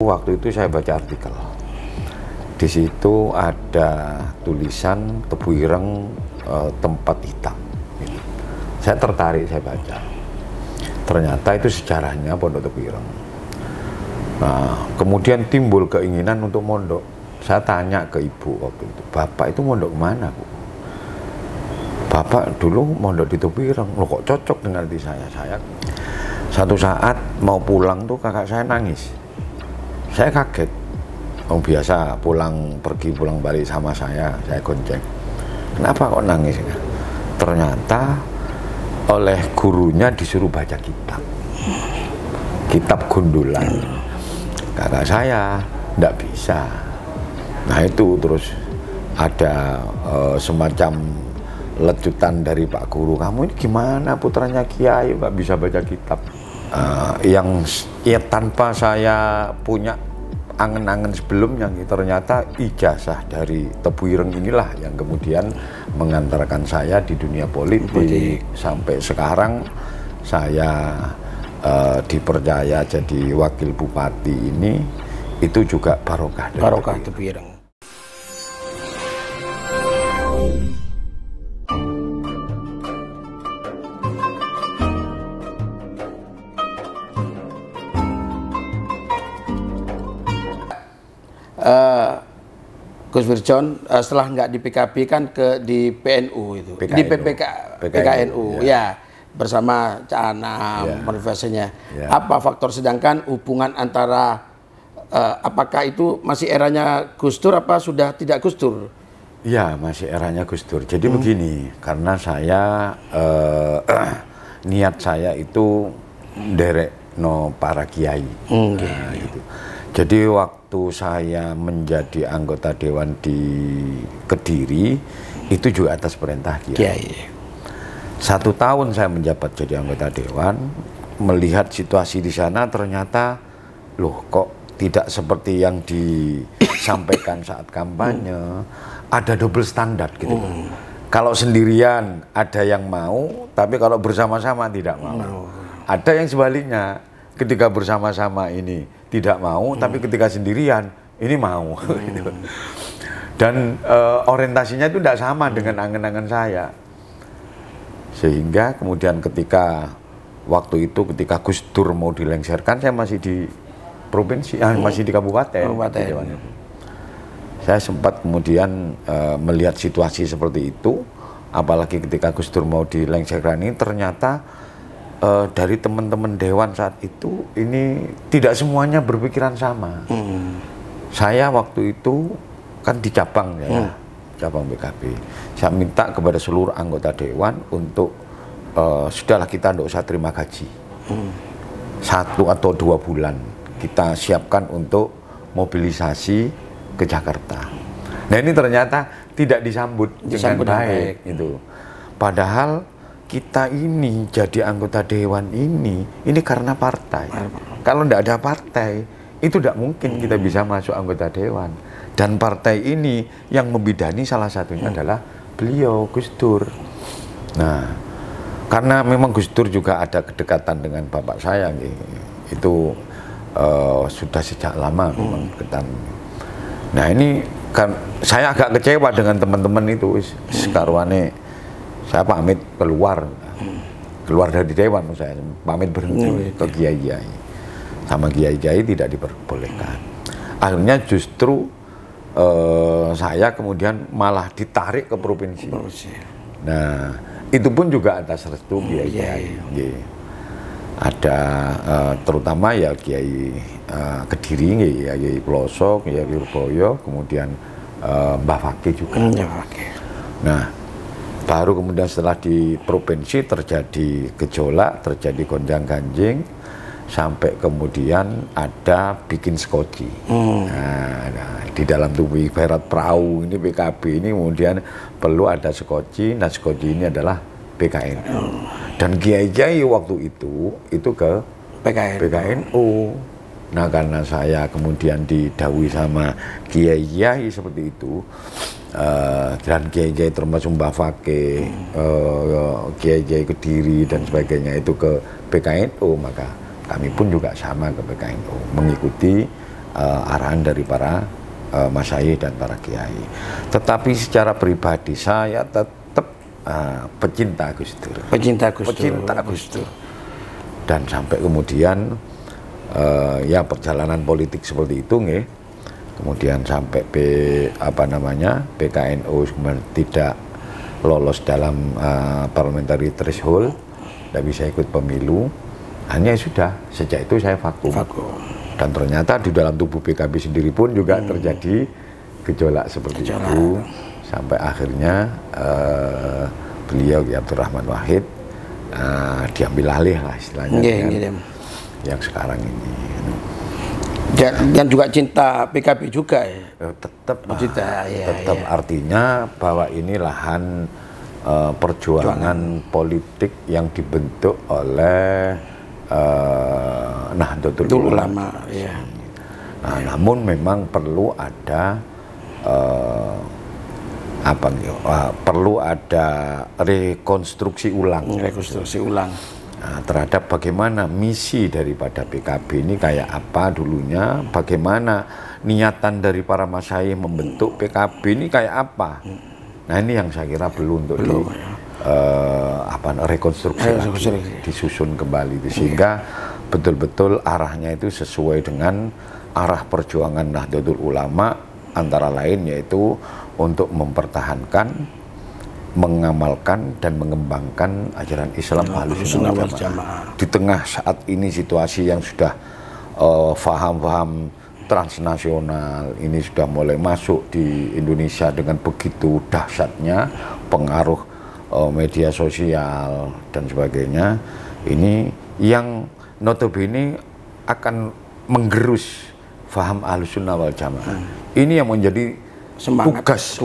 Waktu itu saya baca artikel. Di situ ada tulisan Tebu Ireng tempat hitam. Saya tertarik, saya baca. Ternyata itu sejarahnya Pondok Tebu Ireng. Nah, kemudian timbul keinginan untuk mondok. Saya tanya ke ibu waktu itu, Bapak itu mondok kemana, Bu? Bapak dulu mondok di Tebu Ireng. Loh, kok cocok dengan hati saya? Satu saat mau pulang tuh kakak saya nangis. Saya kaget. Oh, biasa pergi pulang balik sama saya gonceng. Kenapa kok nangis? Ternyata oleh gurunya disuruh baca kitab gundulan. Kakak saya enggak bisa. Nah itu terus ada semacam lecutan dari Pak Guru, kamu ini gimana putranya Kiai nggak bisa baca kitab. Yang ya tanpa saya punya angen-angen sebelumnya, ternyata ijazah dari Tebu Ireng inilah yang kemudian mengantarkan saya di dunia politik. Sampai sekarang saya dipercaya jadi wakil bupati ini, itu juga barokah Tebu Ireng. Gus Wirjon setelah nggak di PKB kan di PNU itu, di PKNU ya, bersama Cak Anam, motivasinya. Apa faktor, sedangkan hubungan antara apakah itu masih eranya Gus Dur apa sudah tidak Gus Dur? Ya, masih eranya Gus Dur. Jadi begini, karena saya niat saya itu nderek no para kiai. Nah, gitu. Jadi waktu saya menjadi anggota dewan di Kediri, itu juga atas perintah kiai. 1 tahun saya menjabat jadi anggota dewan, melihat situasi di sana ternyata, loh kok tidak seperti yang disampaikan saat kampanye, ada double standar gitu. Kalau sendirian ada yang mau, tapi kalau bersama-sama tidak mau. Ada yang sebaliknya, ketika bersama-sama ini tidak mau, tapi ketika sendirian ini mau. Gitu. Dan orientasinya itu tidak sama dengan angan-angan saya. Sehingga kemudian ketika waktu itu ketika Gus Dur mau dilengsarkan, saya masih di provinsi, masih di kabupaten. Saya sempat kemudian melihat situasi seperti itu, apalagi ketika Gus Dur mau dilengsarkan ini, ternyata dari teman-teman dewan saat itu ini tidak semuanya berpikiran sama. Saya waktu itu kan di cabang ya, cabang PKB. Saya minta kepada seluruh anggota dewan untuk sudahlah kita tidak usah terima gaji. 1 atau 2 bulan kita siapkan untuk mobilisasi ke Jakarta. Nah ini ternyata tidak disambut dengan baik itu. Padahal kita ini jadi anggota dewan ini karena partai. Kalau tidak ada partai, itu tidak mungkin kita bisa masuk anggota dewan. Dan partai ini yang membidani salah satunya adalah beliau, Gus Dur. Nah, karena memang Gus Dur juga ada kedekatan dengan bapak saya, itu sudah sejak lama memang kedekatan. Nah ini kan saya agak kecewa dengan teman-teman itu, sekarwane. Saya pamit keluar dari dewan, saya pamit berhenti ke kiai-kiai. Sama kiai-kiai tidak diperbolehkan. Akhirnya justru saya kemudian malah ditarik ke provinsi. Nah, itu pun juga atas restu kiai-kiai. Ada terutama ya Kiai Kediri, Kiai Pelosok, Kiai Wirboyo, kemudian Mbah Fakih juga. Nah, baru kemudian setelah di provinsi terjadi gejolak, terjadi gonjang-ganjing, sampai kemudian ada bikin skoci. Nah, di dalam tubuh ibarat perahu ini PKB ini kemudian perlu ada skoci. Nah, skoci ini adalah PKNU. Dan kiai-kiai waktu itu ke PKNU. Nah, karena saya kemudian didhawuhi sama kiai-kiai seperti itu, dan kiai-kiai termasuk Mbah Fakih, kiai-kiai Kediri dan sebagainya itu ke PKNU, maka kami pun juga sama ke PKNU, mengikuti arahan dari para masyayikh dan para kiai. Tetapi secara pribadi saya tetap pecinta Gus Dur. Pecinta Gus Dur. Pecinta Gus Dur. Dan sampai kemudian ya perjalanan politik seperti itu nggih. Kemudian sampai PKNU tidak lolos dalam parliamentary threshold, tidak bisa ikut pemilu. Hanya sudah, sejak itu saya vakum. Dan ternyata di dalam tubuh PKB sendiri pun juga terjadi gejolak seperti itu. Sampai akhirnya beliau Abdurrahman Wahid diambil alih lah istilahnya yang sekarang ini. Dan juga cinta PKB juga ya? Tetap artinya bahwa ini lahan perjuangan politik yang dibentuk oleh Nahdlatul Ulama. Ya. Nah, namun memang perlu ada perlu ada rekonstruksi ulang. Nah, terhadap bagaimana misi daripada PKB ini kayak apa dulunya, bagaimana niatan dari para masyayikh membentuk PKB ini kayak apa. Nah, ini yang saya kira perlu untuk rekonstruksi lagi, disusun kembali sehingga betul-betul arahnya itu sesuai dengan arah perjuangan Nahdlatul Ulama, antara lain yaitu untuk mempertahankan, mengamalkan dan mengembangkan ajaran Islam Ahlussunnah wal Jamaah. Di tengah saat ini situasi yang sudah faham-faham transnasional ini sudah mulai masuk di Indonesia dengan begitu dahsyatnya pengaruh media sosial dan sebagainya, ini yang notabene akan menggerus faham Ahlussunnah wal Jamaah. Ini yang menjadi tugas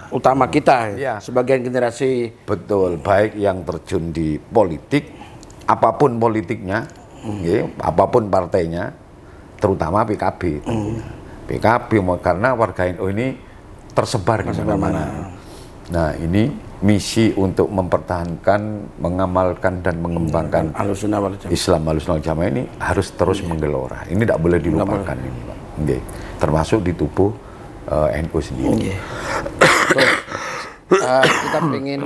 utama kita ya, sebagai generasi. Betul, baik yang terjun di politik, apapun politiknya, apapun partainya, terutama PKB. PKB karena warga NU ini tersebar di mana-mana. Nah, ini misi untuk mempertahankan, mengamalkan dan mengembangkan Islam Ahlussunnah wal Jamaah ini harus terus menggelora. Ini tidak boleh dilupakan ini, Pak. Termasuk di tubuh NU sendiri. Kita ingin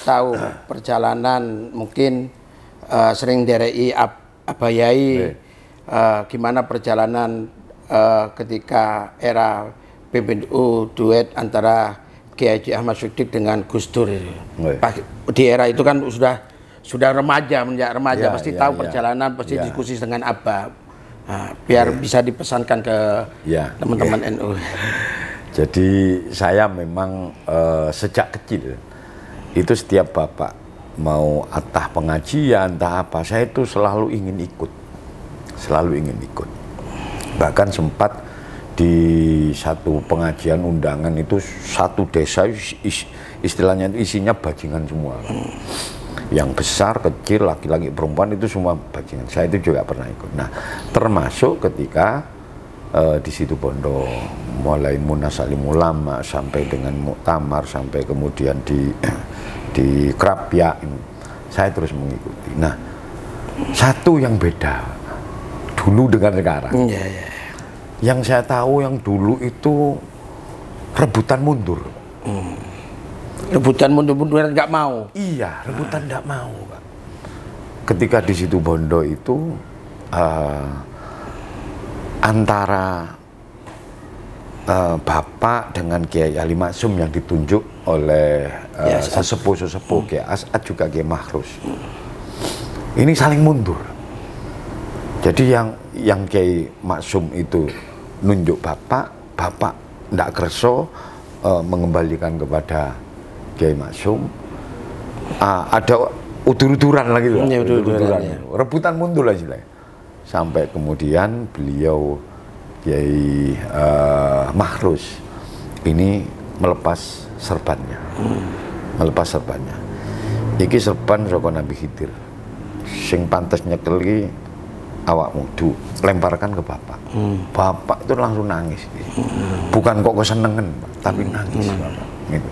tahu perjalanan, mungkin sering derei Abayai, gimana perjalanan ketika era PBNU duet antara Kiai Haji Ahmad Siddiq dengan Gus Dur. Di era itu kan sudah remaja, pasti tahu perjalanan, pasti diskusi dengan Abah. Nah, biar bisa dipesankan ke teman-teman NU. Jadi saya memang sejak kecil itu setiap bapak mau entah pengajian, entah apa, saya itu selalu ingin ikut, Bahkan sempat di satu pengajian undangan itu satu desa istilahnya itu isinya bajingan semua. Yang besar, kecil, laki-laki, perempuan itu semua bajingan. Saya itu juga pernah ikut. Nah, termasuk ketika di Situbondo, mulai Munas Alim Ulama sampai dengan Muktamar, sampai kemudian di Krapia, saya terus mengikuti. Nah, satu yang beda dulu dengan sekarang. Yang saya tahu yang dulu itu rebutan mundur. Rebutan mundur-munduran nggak mau. Iya, rebutan nggak mau, Pak. Ketika di Situbondo itu antara Bapak dengan Kiai Ali Maksum yang ditunjuk oleh sesepuh-sesepuh Kiai As'ad juga Kiai Mahrus. Ini saling mundur. Jadi yang Kiai Maksum itu nunjuk Bapak ndak kerso mengembalikan kepada Kiai Maksum, ada udur-uduran lagi loh, rebutan mundur lah istilahnya. Sampai kemudian beliau Kiai Mahrus ini melepas serbannya, Iki serban saka Nabi Khidir, sing pantes nyekeli awakmu lemparkan ke Bapak. Bapak itu langsung nangis, bukan kok kesenengan, tapi nangis Bapak. Gitu.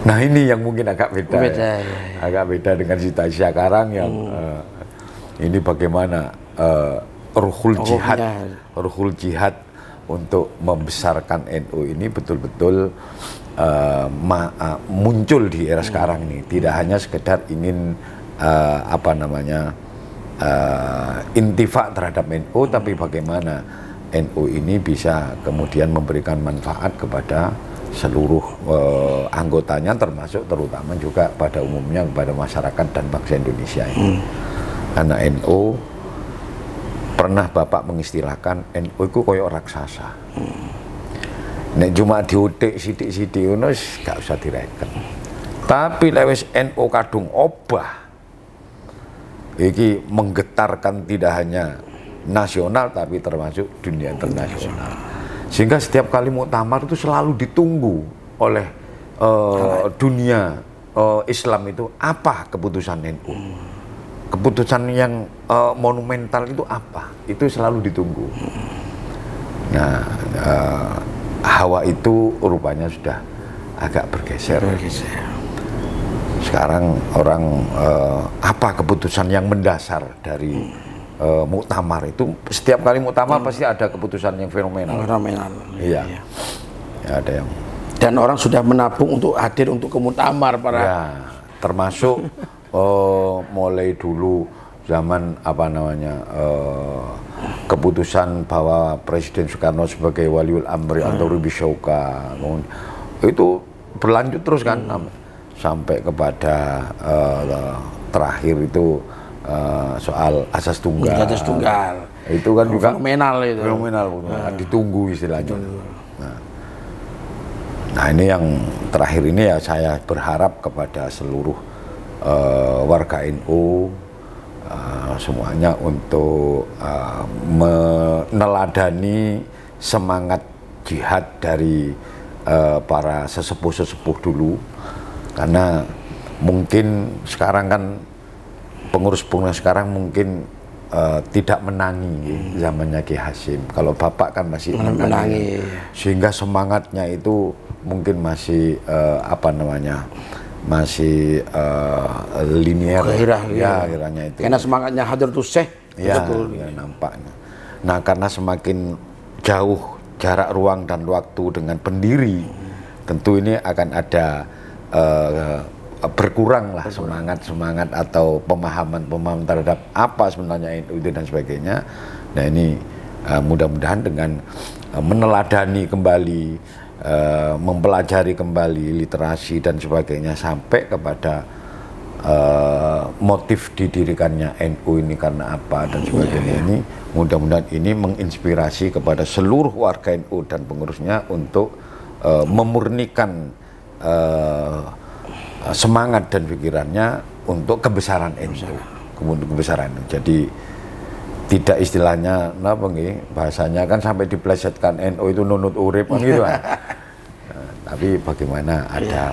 Nah, ini yang mungkin agak beda agak beda dengan situasi sekarang yang ini bagaimana ruhul jihad ruhul jihad untuk membesarkan NU ini betul-betul muncul di era sekarang ini. Tidak hanya sekedar ingin intifak terhadap NU, tapi bagaimana NU ini bisa kemudian memberikan manfaat kepada seluruh anggotanya, termasuk terutama juga pada umumnya kepada masyarakat dan bangsa Indonesia ini. Karena NU pernah Bapak mengistilahkan NU itu koyo raksasa. Nek cuma diutik sidik-sidik ngono gak usah direken. Tapi lewes NU kadung obah. Iki menggetarkan tidak hanya nasional tapi termasuk dunia internasional. Sehingga setiap kali muktamar itu selalu ditunggu oleh dunia Islam itu apa keputusan NU. Keputusan yang monumental itu apa? Itu selalu ditunggu. Nah, hawa itu rupanya sudah agak bergeser. Sekarang orang apa keputusan yang mendasar dari muktamar itu? Setiap kali muktamar pasti ada keputusan yang fenomenal. Iya. Ya, ada yang. Dan orang sudah menabung untuk hadir untuk ke muktamar para. Ya, termasuk mulai dulu zaman keputusan bahwa Presiden Soekarno sebagai waliul amri atau Rubisyauka itu berlanjut terus kan sampai kepada terakhir itu soal asas tunggal. Itu kan juga fenomenal itu. Ditunggu istilahnya. Nah ini yang terakhir ini ya saya berharap kepada seluruh warga NU semuanya untuk meneladani semangat jihad dari para sesepuh-sesepuh dulu, karena mungkin sekarang kan pengurus-pengurus sekarang mungkin tidak menangi zamannya Ki Hasyim. Kalau Bapak kan masih menangi, sehingga semangatnya itu mungkin masih masih linier, kiranya itu. Karena semangatnya Hadratus Syekh, ya nampaknya. Nah, karena semakin jauh jarak ruang dan waktu dengan pendiri, tentu ini akan ada berkurang lah semangat atau pemahaman terhadap apa sebenarnya NU dan sebagainya. Nah ini mudah-mudahan dengan meneladani kembali, mempelajari kembali literasi dan sebagainya sampai kepada motif didirikannya NU ini karena apa dan sebagainya, ini mudah-mudahan ini menginspirasi kepada seluruh warga NU dan pengurusnya untuk memurnikan semangat dan pikirannya untuk kebesaran NU, kebesaran NU. Jadi tidak istilahnya bahasanya kan sampai diplesetkan NU itu nunut urip gitu kan. Tapi bagaimana ada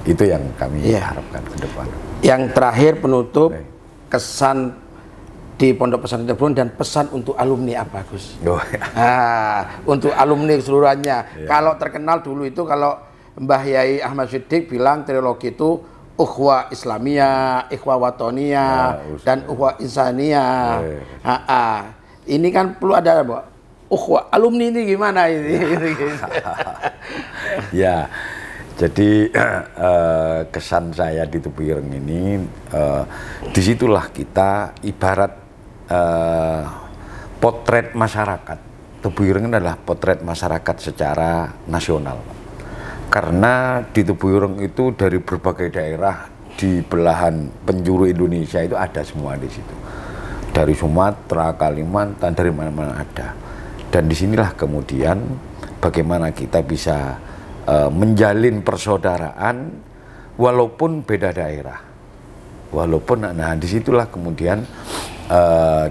itu yang kami harapkan ke depan. Yang terakhir penutup, kesan di Pondok Pesantren Darul dan pesan untuk alumni apa, Gus? Untuk alumni keseluruhannya. Kalau terkenal dulu itu kalau Mbah Yai Ahmad Siddiq bilang trilogi itu Ukhwah Islamiyah, Ikhwah Watoniyah, dan Ukhwah Insaniyah. Ini kan perlu ada Ukhwah alumni ini gimana ini? Ya, jadi kesan saya di Tebu Ireng ini, disitulah kita ibarat potret masyarakat. Tebu Ireng adalah potret masyarakat secara nasional. Karena di Tebu Ireng itu dari berbagai daerah di belahan penjuru Indonesia itu ada semua di situ. Dari Sumatera, Kalimantan, dari mana-mana ada. Dan disinilah kemudian bagaimana kita bisa menjalin persaudaraan walaupun beda daerah. Nah disitulah kemudian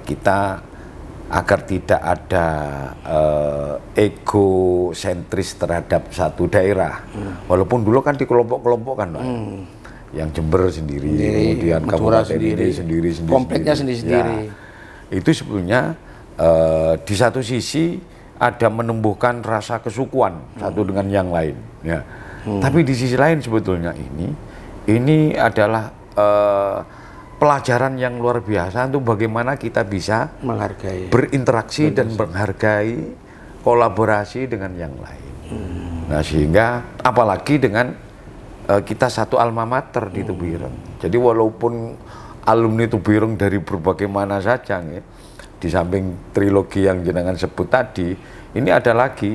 kita agar tidak ada egosentris terhadap satu daerah. Walaupun dulu kan dikelompok-kelompokkan, Pak. Yang Jember sendiri, kemudian Kabupaten ini sendiri, kompleknya sendiri-sendiri. Ya, itu sebetulnya di satu sisi ada menumbuhkan rasa kesukuan satu dengan yang lain. Ya. Tapi di sisi lain sebetulnya ini adalah pelajaran yang luar biasa untuk bagaimana kita bisa menghargai, berinteraksi dan menghargai kolaborasi dengan yang lain. Nah, sehingga apalagi dengan kita satu alma mater di Tubuireng. Jadi walaupun alumni Tubuireng dari berbagai mana saja, ya, di samping trilogi yang jenengan sebut tadi, ini ada lagi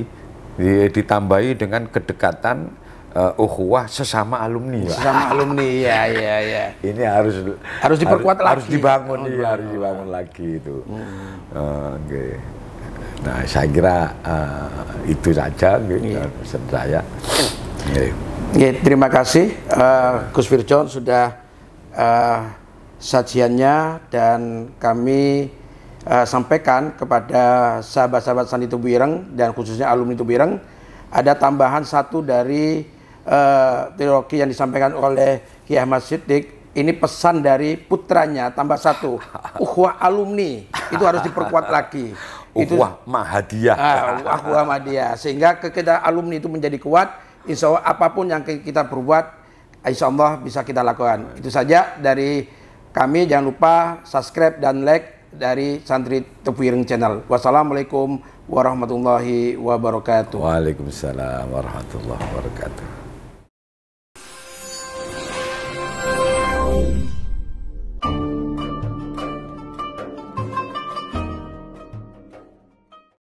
ditambahi dengan kedekatan ukhuwah sesama alumni. Sesama alumni, ya. Ini harus diperkuat lagi. Harus dibangun, harus dibangun lagi itu. Okay. Nah, saya kira itu saja, pesan saya. Ya, terima kasih Gus Firjon sudah sajiannya, dan kami sampaikan kepada sahabat-sahabat Sandi Tubuireng dan khususnya alumni Tubuireng, ada tambahan satu dari trilogi yang disampaikan oleh Kiai Ahmad Siddiq. Ini pesan dari putranya, tambah satu, ukhuwah alumni itu harus diperkuat lagi. Ukhuwah Mahadiyah. Ukhuwah Mahadiyah, sehingga kita alumni itu menjadi kuat. Insya Allah apapun yang kita berbuat, insya Allah bisa kita lakukan. Itu saja dari kami. Jangan lupa subscribe dan like dari Santri Tubuireng Channel. Wassalamualaikum warahmatullahi wabarakatuh. Waalaikumsalam warahmatullahi wabarakatuh.